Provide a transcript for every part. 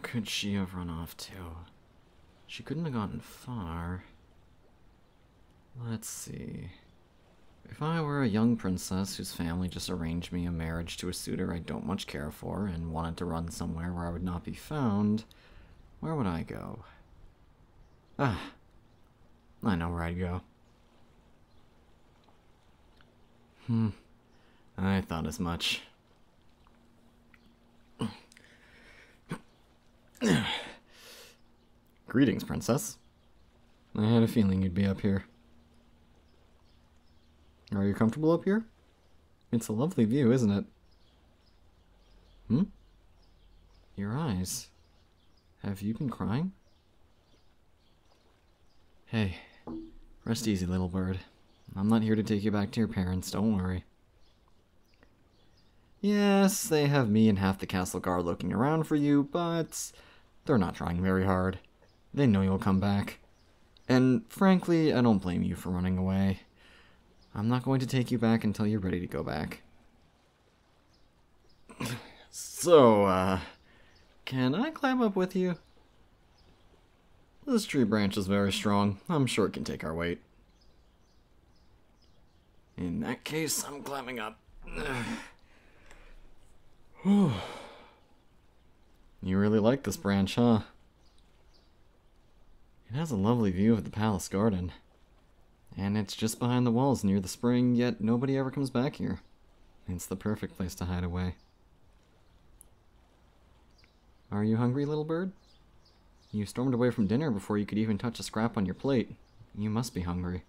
could she have run off to? She couldn't have gotten far. Let's see. If I were a young princess whose family just arranged me a marriage to a suitor I don't much care for and wanted to run somewhere where I would not be found, where would I go? Ah, I know where I'd go. I thought as much. Greetings, princess. I had a feeling you'd be up here. Are you comfortable up here? It's a lovely view, isn't it? Your eyes. Have you been crying? Hey, rest easy, little bird. I'm not here to take you back to your parents, don't worry. Yes, they have me and half the castle guard looking around for you, but they're not trying very hard. They know you'll come back. And frankly, I don't blame you for running away. I'm not going to take you back until you're ready to go back. So, can I climb up with you? This tree branch is very strong. I'm sure it can take our weight. In that case, I'm climbing up. You really like this branch, huh? It has a lovely view of the palace garden. And it's just behind the walls near the spring, yet nobody ever comes back here. It's the perfect place to hide away. Are you hungry, little bird? You stormed away from dinner before you could even touch a scrap on your plate. You must be hungry.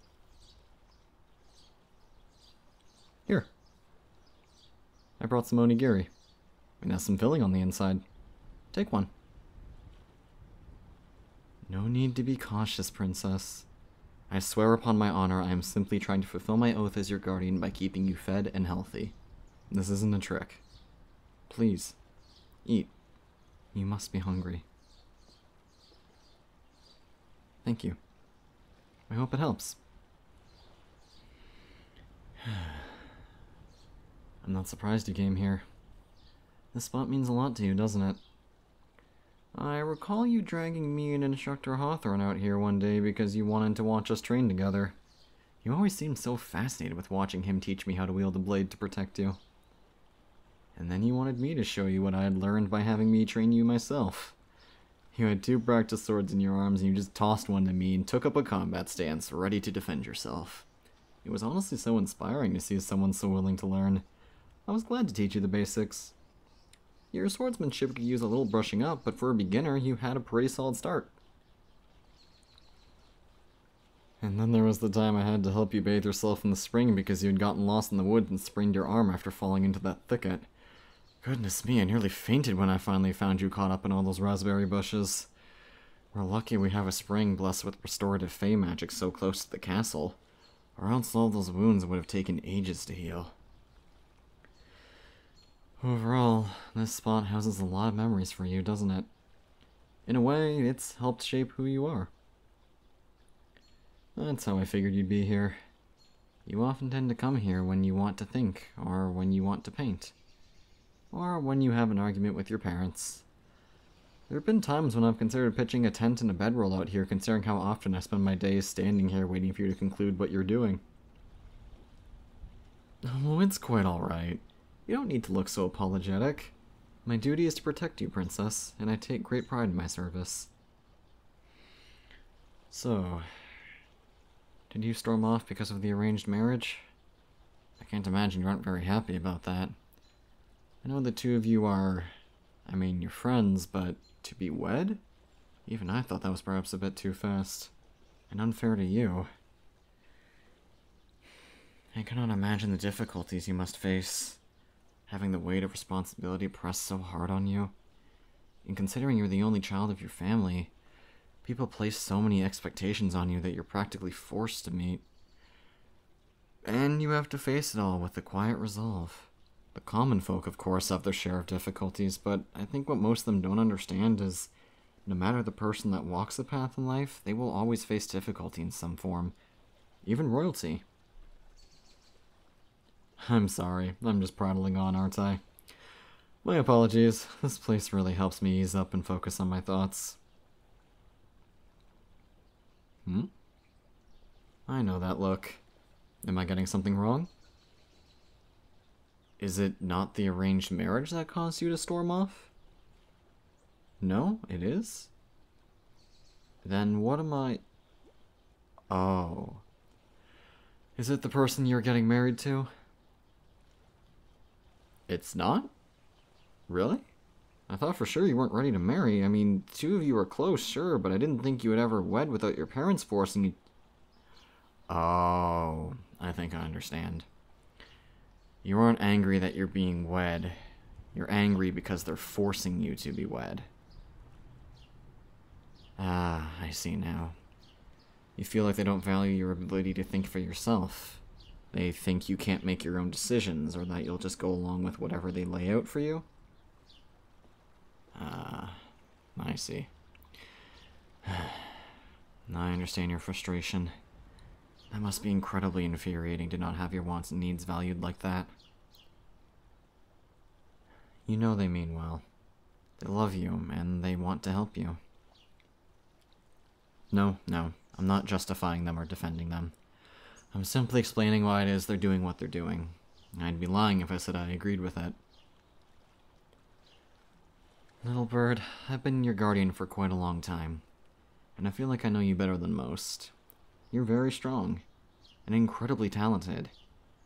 Here. I brought some onigiri. It has some filling on the inside. Take one. No need to be cautious, princess. I swear upon my honor I am simply trying to fulfill my oath as your guardian by keeping you fed and healthy. This isn't a trick. Please, eat. You must be hungry. Thank you. I hope it helps. I'm not surprised you came here. This spot means a lot to you, doesn't it? I recall you dragging me and Instructor Hawthorne out here one day because you wanted to watch us train together. You always seemed so fascinated with watching him teach me how to wield a blade to protect you. And then you wanted me to show you what I had learned by having me train you myself. You had 2 practice swords in your arms and you just tossed one to me and took up a combat stance, ready to defend yourself. It was honestly so inspiring to see someone so willing to learn. I was glad to teach you the basics. Your swordsmanship could use a little brushing up, but for a beginner, you had a pretty solid start. And then there was the time I had to help you bathe yourself in the spring because you had gotten lost in the woods and sprained your arm after falling into that thicket. Goodness me, I nearly fainted when I finally found you caught up in all those raspberry bushes. We're lucky we have a spring blessed with restorative fey magic so close to the castle, or else all those wounds would have taken ages to heal. Overall, this spot houses a lot of memories for you, doesn't it? In a way, it's helped shape who you are. That's how I figured you'd be here. You often tend to come here when you want to think, or when you want to paint, or when you have an argument with your parents. There have been times when I've considered pitching a tent and a bedroll out here, considering how often I spend my days standing here waiting for you to conclude what you're doing. Oh, it's quite alright. You don't need to look so apologetic. My duty is to protect you, princess, and I take great pride in my service. So, did you storm off because of the arranged marriage? I can't imagine you aren't very happy about that. I know the 2 of you are, you're friends, but to be wed? Even I thought that was perhaps a bit too fast, and unfair to you. I cannot imagine the difficulties you must face, having the weight of responsibility pressed so hard on you. And considering you're the only child of your family, people place so many expectations on you that you're practically forced to meet. And you have to face it all with a quiet resolve. The common folk, of course, have their share of difficulties, but I think what most of them don't understand is, no matter the person that walks the path in life, they will always face difficulty in some form. Even royalty. I'm sorry, I'm just prattling on, aren't I? My apologies. This place really helps me ease up and focus on my thoughts. I know that look. Am I getting something wrong? Is it not the arranged marriage that caused you to storm off? No, it is? Then what am I... Oh. Is it the person you're getting married to? It's not? Really? I thought for sure you weren't ready to marry. I mean, two of you are close, sure, but I didn't think you would ever wed without your parents forcing you... Oh, I think I understand. You aren't angry that you're being wed. You're angry because they're forcing you to be wed. Ah, I see now. You feel like they don't value your ability to think for yourself. They think you can't make your own decisions, or that you'll just go along with whatever they lay out for you? Ah, I see. I understand your frustration. That must be incredibly infuriating to not have your wants and needs valued like that. You know they mean well. They love you, and they want to help you. No, I'm not justifying them or defending them. I'm simply explaining why it is they're doing what they're doing. I'd be lying if I said I agreed with it. Little bird, I've been your guardian for quite a long time, and I feel like I know you better than most. You're very strong, and incredibly talented.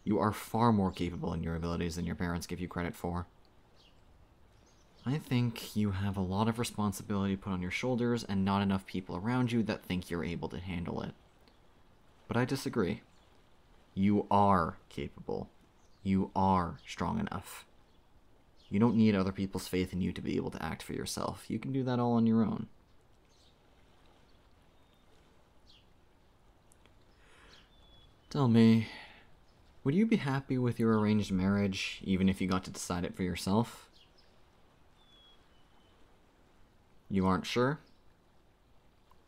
You are far more capable in your abilities than your parents give you credit for. I think you have a lot of responsibility put on your shoulders and not enough people around you that think you're able to handle it. But I disagree. You are capable. You are strong enough. You don't need other people's faith in you to be able to act for yourself. You can do that all on your own. Tell me, would you be happy with your arranged marriage, even if you got to decide it for yourself? You aren't sure?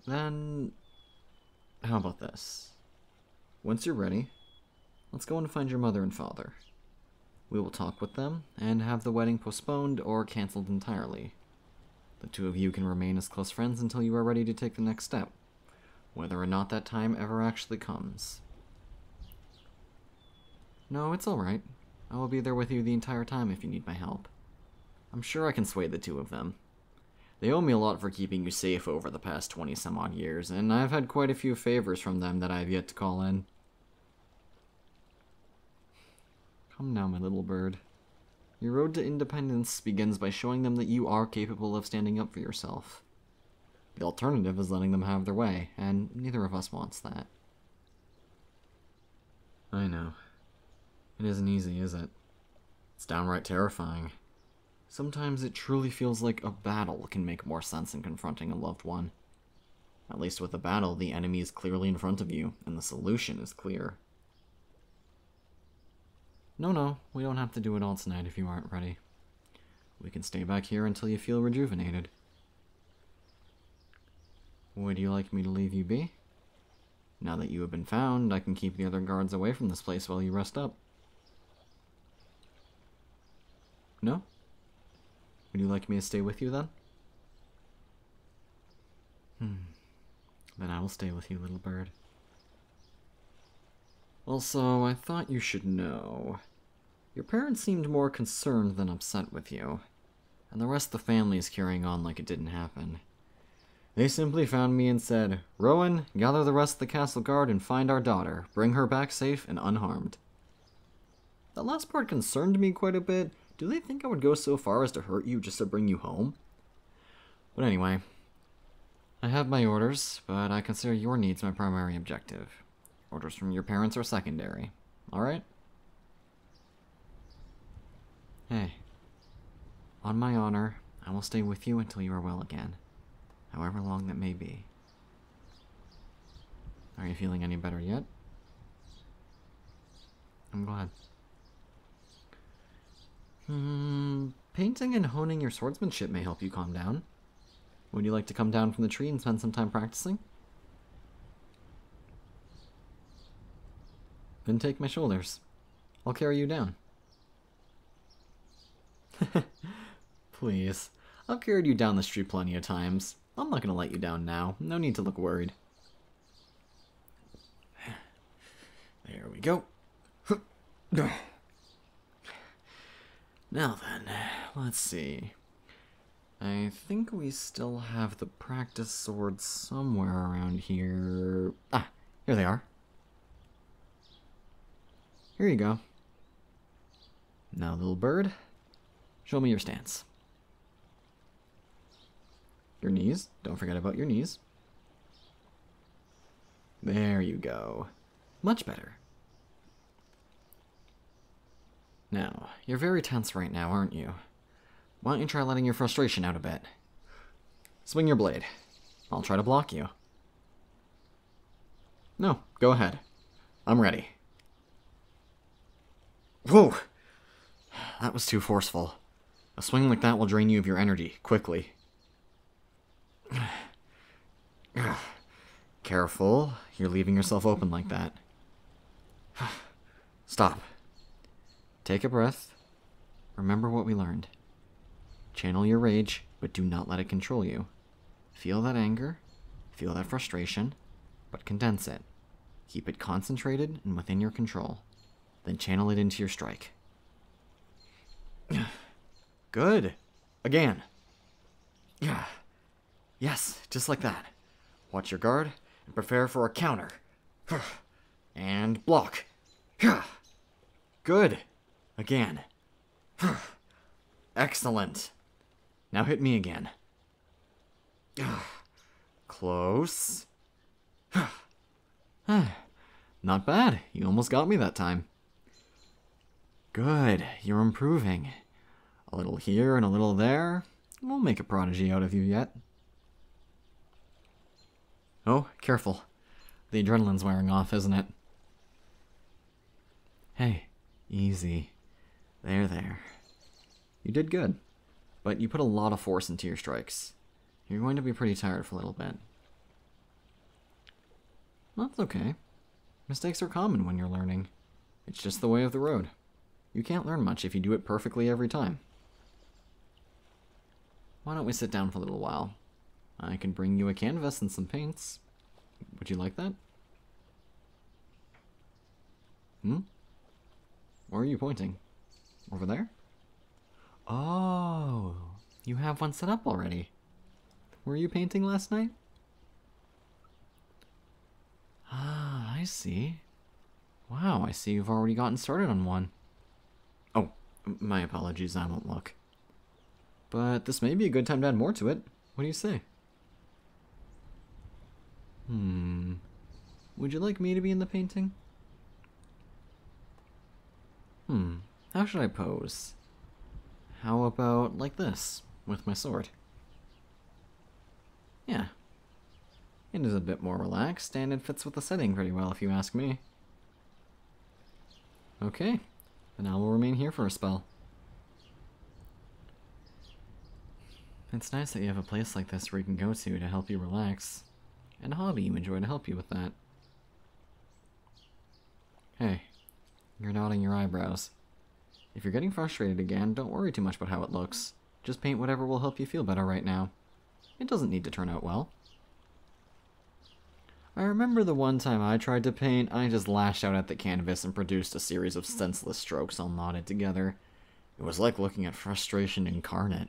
Then, how about this? Once you're ready, let's go and find your mother and father. We will talk with them, and have the wedding postponed or cancelled entirely. The two of you can remain as close friends until you are ready to take the next step, whether or not that time ever actually comes. No, it's alright. I will be there with you the entire time if you need my help. I'm sure I can sway the two of them. They owe me a lot for keeping you safe over the past 20-some-odd years, and I've had quite a few favors from them that I've yet to call in. Come now, my little bird. Your road to independence begins by showing them that you are capable of standing up for yourself. The alternative is letting them have their way, and neither of us wants that. I know. It isn't easy, is it? It's downright terrifying. Sometimes it truly feels like a battle can make more sense than confronting a loved one. At least with a battle, the enemy is clearly in front of you, and the solution is clear. No, we don't have to do it all tonight if you aren't ready. We can stay back here until you feel rejuvenated. Would you like me to leave you be? Now that you have been found, I can keep the other guards away from this place while you rest up. No? Would you like me to stay with you then? Then I will stay with you, little bird. Also, I thought you should know. Your parents seemed more concerned than upset with you, and the rest of the family is carrying on like it didn't happen. They simply found me and said, "Rowan, gather the rest of the castle guard and find our daughter. Bring her back safe and unharmed." That last part concerned me quite a bit. Do they think I would go so far as to hurt you just to bring you home? But anyway, I have my orders, but I consider your needs my primary objective. Orders from your parents are secondary. Alright? Hey, on my honor, I will stay with you until you are well again, however long that may be. Are you feeling any better yet? I'm glad. Painting and honing your swordsmanship may help you calm down. Would you like to come down from the tree and spend some time practicing? Then take my shoulders. I'll carry you down. Please. I've carried you down the street plenty of times. I'm not gonna let you down now. No need to look worried. There we go. Now then, let's see. I think we still have the practice swords somewhere around here. Ah, here they are. Here you go. Now, little bird, show me your stance. Your knees. Don't forget about your knees. There you go. Much better. Now, you're very tense right now, aren't you? Why don't you try letting your frustration out a bit? Swing your blade. I'll try to block you. No, go ahead. I'm ready. Whoa! That was too forceful. A swing like that will drain you of your energy, quickly. Careful, you're leaving yourself open like that. Stop. Take a breath. Remember what we learned. Channel your rage, but do not let it control you. Feel that anger, feel that frustration, but condense it. Keep it concentrated and within your control. Then channel it into your strike. Good. Again. Yes, just like that. Watch your guard and prepare for a counter. And block. Good. Again. Excellent. Now hit me again. Close. Not bad. You almost got me that time. Good. You're improving. A little here and a little there. We'll make a prodigy out of you yet. Oh, careful. The adrenaline's wearing off, isn't it? Hey, easy. There. You did good, but you put a lot of force into your strikes. You're going to be pretty tired for a little bit. That's okay. Mistakes are common when you're learning. It's just the way of the road. You can't learn much if you do it perfectly every time. Why don't we sit down for a little while? I can bring you a canvas and some paints. Would you like that? Where are you pointing? Over there? Oh, you have one set up already. Were you painting last night? Ah, I see. Wow, I see you've already gotten started on one. Oh, my apologies, I won't look. But this may be a good time to add more to it. What do you say? Would you like me to be in the painting? How should I pose? How about like this, with my sword? Yeah. It is a bit more relaxed, and it fits with the setting pretty well, if you ask me. Okay, then I will remain here for a spell. It's nice that you have a place like this where you can go to help you relax, and a hobby you enjoy to help you with that. Hey, you're nodding your eyebrows. If you're getting frustrated again, don't worry too much about how it looks. Just paint whatever will help you feel better right now. It doesn't need to turn out well. I remember the one time I tried to paint, I just lashed out at the canvas and produced a series of senseless strokes all knotted together. It was like looking at frustration incarnate.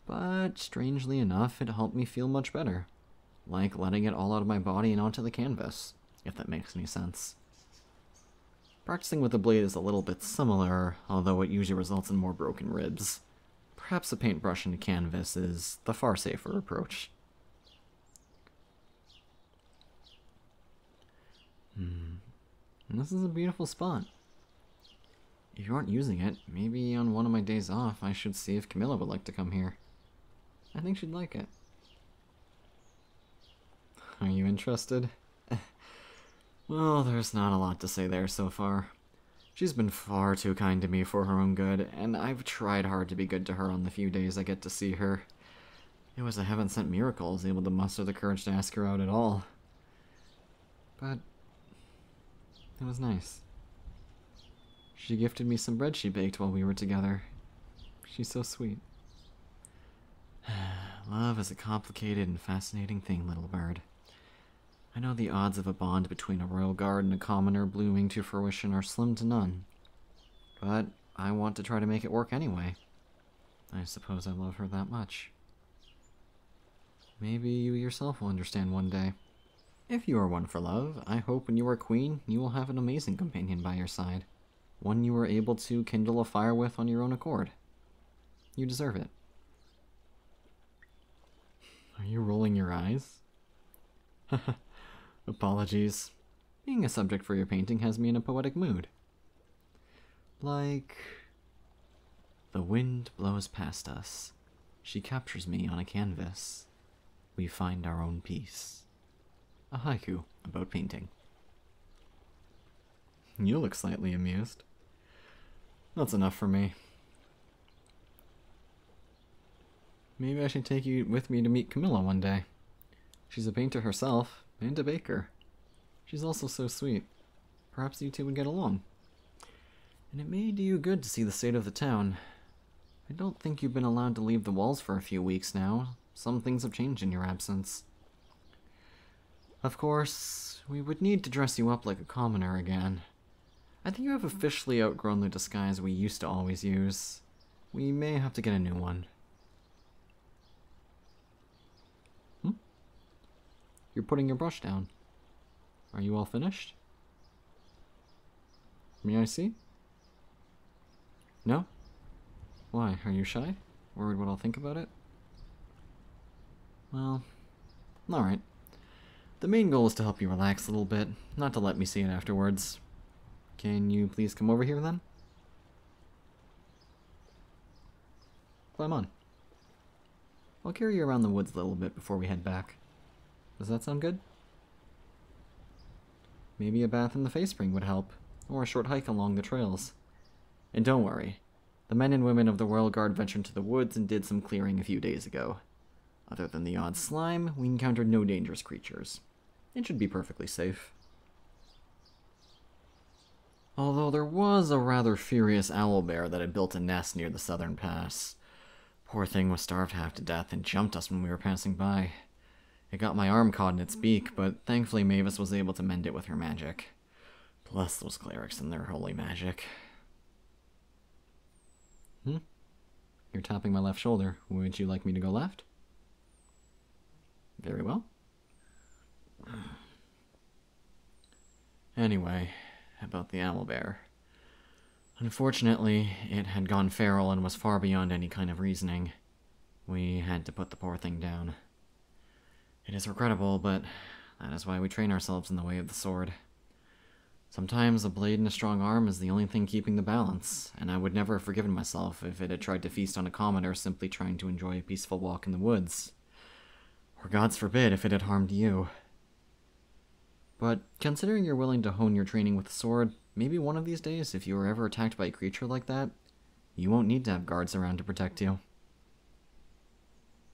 But, strangely enough, it helped me feel much better. Like letting it all out of my body and onto the canvas, if that makes any sense. Practicing with the blade is a little bit similar, although it usually results in more broken ribs. Perhaps a paintbrush and a canvas is the far safer approach. This is a beautiful spot. If you aren't using it, maybe on one of my days off I should see if Camilla would like to come here. I think she'd like it. Are you interested? Well, there's not a lot to say there so far. She's been far too kind to me for her own good, and I've tried hard to be good to her on the few days I get to see her. It was a heaven-sent miracle I was able to muster the courage to ask her out at all. But it was nice. She gifted me some bread she baked while we were together. She's so sweet. Love is a complicated and fascinating thing, little bird. I know the odds of a bond between a royal guard and a commoner blooming to fruition are slim to none. But I want to try to make it work anyway. I suppose I love her that much. Maybe you yourself will understand one day. If you are one for love, I hope when you are queen, you will have an amazing companion by your side. One you are able to kindle a fire with on your own accord. You deserve it. Are you rolling your eyes? Apologies. Being a subject for your painting has me in a poetic mood. Like... The wind blows past us. She captures me on a canvas. We find our own peace. A haiku about painting. You look slightly amused. That's enough for me. Maybe I should take you with me to meet Camilla one day. She's a painter herself, and a baker. She's also so sweet. Perhaps you two would get along. And it may do you good to see the state of the town. I don't think you've been allowed to leave the walls for a few weeks now. Some things have changed in your absence. Of course, we would need to dress you up like a commoner again. I think you have officially outgrown the disguise we used to always use. We may have to get a new one. You're putting your brush down. Are you all finished? May I see? No? Why? Are you shy? Worried what I'll think about it? Well, alright. The main goal is to help you relax a little bit, not to let me see it afterwards. Can you please come over here then? Climb on. I'll carry you around the woods a little bit before we head back. Does that sound good? Maybe a bath in the face spring would help, or a short hike along the trails. And don't worry, the men and women of the Royal Guard ventured into the woods and did some clearing a few days ago. Other than the odd slime, we encountered no dangerous creatures. It should be perfectly safe. Although there was a rather furious owlbear that had built a nest near the southern pass. Poor thing was starved half to death and jumped us when we were passing by. It got my arm caught in its beak, but thankfully Mavis was able to mend it with her magic. Bless those clerics and their holy magic. You're tapping my left shoulder. Would you like me to go left? Very well. Anyway, about the owlbear. Unfortunately, it had gone feral and was far beyond any kind of reasoning. We had to put the poor thing down. It is regrettable, but that is why we train ourselves in the way of the sword. Sometimes a blade and a strong arm is the only thing keeping the balance, and I would never have forgiven myself if it had tried to feast on a commoner simply trying to enjoy a peaceful walk in the woods. Or gods forbid if it had harmed you. But considering you're willing to hone your training with the sword, maybe one of these days, if you are ever attacked by a creature like that, you won't need to have guards around to protect you.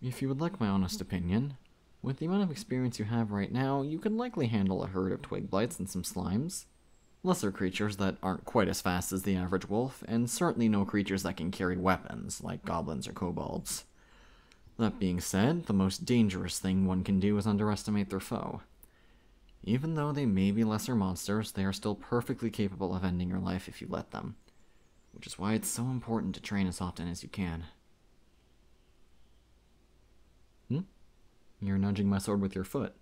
If you would like my honest opinion, with the amount of experience you have right now, you could likely handle a herd of twig blights and some slimes. Lesser creatures that aren't quite as fast as the average wolf, and certainly no creatures that can carry weapons, like goblins or kobolds. That being said, the most dangerous thing one can do is underestimate their foe. Even though they may be lesser monsters, they are still perfectly capable of ending your life if you let them. Which is why it's so important to train as often as you can. You're nudging my sword with your foot.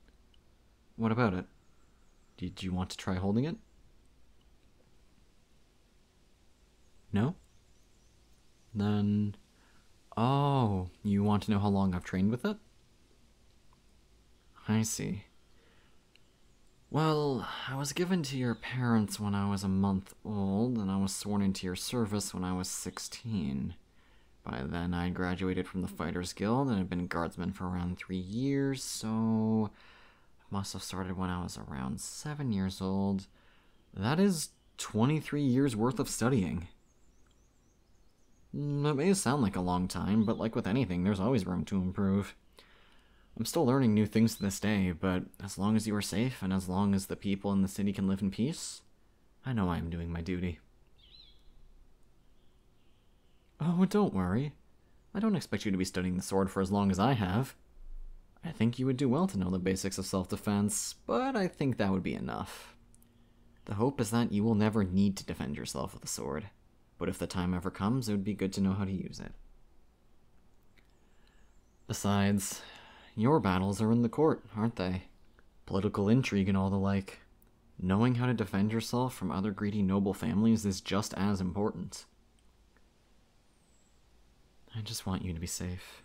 What about it? Did you want to try holding it? No? Then... Oh, you want to know how long I've trained with it? I see. Well, I was given to your parents when I was a month old, and I was sworn into your service when I was 16. By then, I had graduated from the Fighters Guild and had been guardsman for around 3 years, so I must have started when I was around 7 years old. That is 23 years worth of studying. That may sound like a long time, but like with anything, there's always room to improve. I'm still learning new things to this day, but as long as you are safe and as long as the people in the city can live in peace, I know I am doing my duty. Oh, don't worry. I don't expect you to be studying the sword for as long as I have. I think you would do well to know the basics of self-defense, but I think that would be enough. The hope is that you will never need to defend yourself with a sword, but if the time ever comes, it would be good to know how to use it. Besides, your battles are in the court, aren't they? Political intrigue and all the like. Knowing how to defend yourself from other greedy noble families is just as important. I just want you to be safe.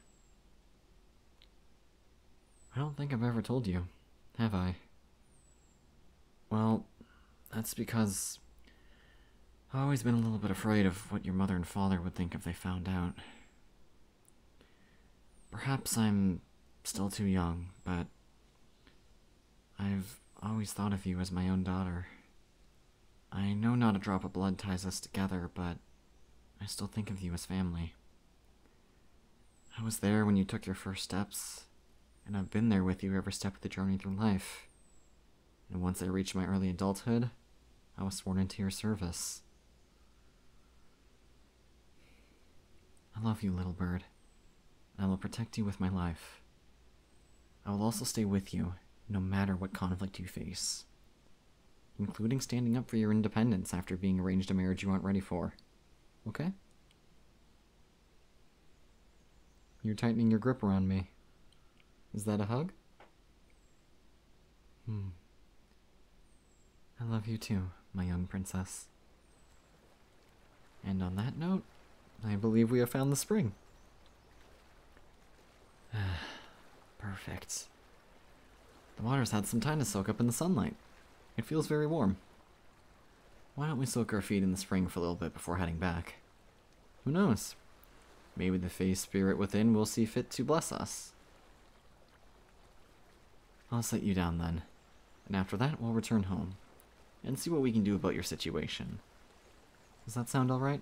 I don't think I've ever told you, have I? Well, that's because I've always been a little bit afraid of what your mother and father would think if they found out. Perhaps I'm still too young, but I've always thought of you as my own daughter. I know not a drop of blood ties us together, but I still think of you as family. I was there when you took your first steps, and I've been there with you every step of the journey through life. And once I reached my early adulthood, I was sworn into your service. I love you, little bird. I will protect you with my life. I will also stay with you, no matter what conflict you face, including standing up for your independence after being arranged a marriage you aren't ready for. Okay? You're tightening your grip around me. Is that a hug? I love you too, my young princess. And on that note, I believe we have found the spring. Perfect. The water's had some time to soak up in the sunlight. It feels very warm. Why don't we soak our feet in the spring for a little bit before heading back? Who knows? Maybe the Fae spirit within will see fit to bless us. I'll set you down then, and after that we'll return home, and see what we can do about your situation. Does that sound alright?